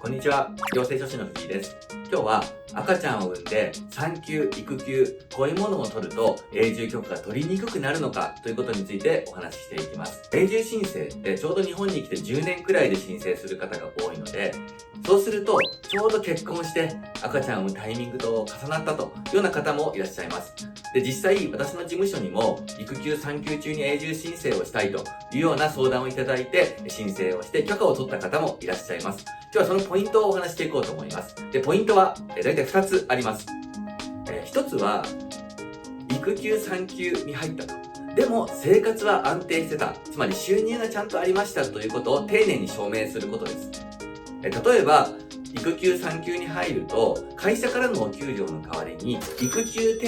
こんにちは、行政書士の藤井です。今日は赤ちゃんを産んで産休、育休、こういうものを取ると永住許可が取りにくくなるのかということについてお話ししていきます。永住申請ってちょうど日本に来て10年くらいで申請する方が多いので、そうするとちょうど結婚して赤ちゃんを産むタイミングと重なったというような方もいらっしゃいます。で、実際私の事務所にも育休産休中に永住申請をしたいというような相談をいただいて申請をして許可を取った方もいらっしゃいます。今日はそのポイントをお話していこうと思います。で、ポイントはだいたい2つあります。1つは育休産休に入ったと。でも生活は安定してた。つまり収入がちゃんとありましたということを丁寧に証明することです。例えば育休産休に入ると会社からのお給料の代わりに育休手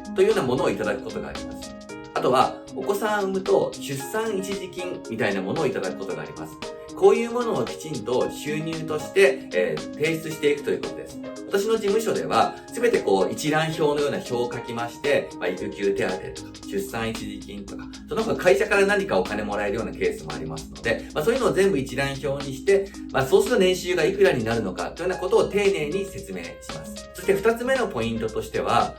当というようなものをいただくことがあります。あとはお子さんを産むと出産一時金みたいなものをいただくことがあります。こういうものをきちんと収入として、提出していくということです。私の事務所では全て一覧表のような表を書きまして、育休手当とか出産一時金とかその他会社から何かお金もらえるようなケースもありますので、そういうのを全部一覧表にして、そうすると年収がいくらになるのかというようなことを丁寧に説明します。そして2つ目のポイントとしては、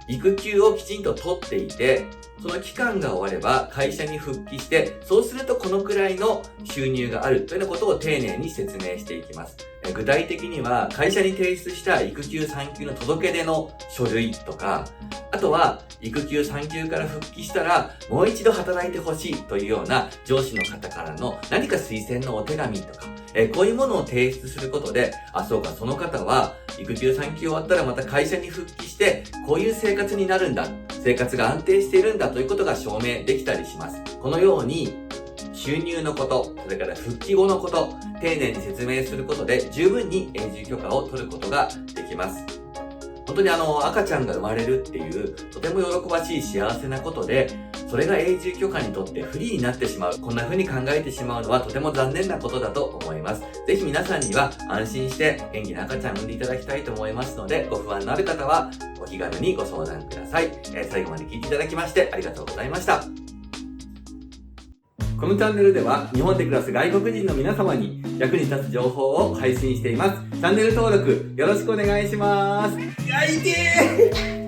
育休をきちんと取っていて、その期間が終われば会社に復帰して、そうするとこのくらいの収入があるというようなことを丁寧に説明していきます。具体的には会社に提出した育休産休の届け出の書類とか、あとは育休産休から復帰したらもう一度働いてほしいというような上司の方からの何か推薦のお手紙とか、こういうものを提出することで、そうか、その方は育休産休終わったらまた会社に復帰してこういう生活になるんだ、生活が安定しているんだということが証明できたりします。このように収入のこと、それから復帰後のこと、丁寧に説明することで十分に永住許可を取ることができます。本当に赤ちゃんが生まれるっていうとても喜ばしい幸せなことで、それが永住許可にとって不利になってしまう、こんな風に考えてしまうのはとても残念なことだと思います。ぜひ皆さんには安心して元気な赤ちゃんを産んでいただきたいと思いますので、ご不安のある方はお気軽にご相談ください。最後まで聞いていただきましてありがとうございました。このチャンネルでは日本で暮らす外国人の皆様に役に立つ情報を配信しています。チャンネル登録よろしくお願いします。いや、痛え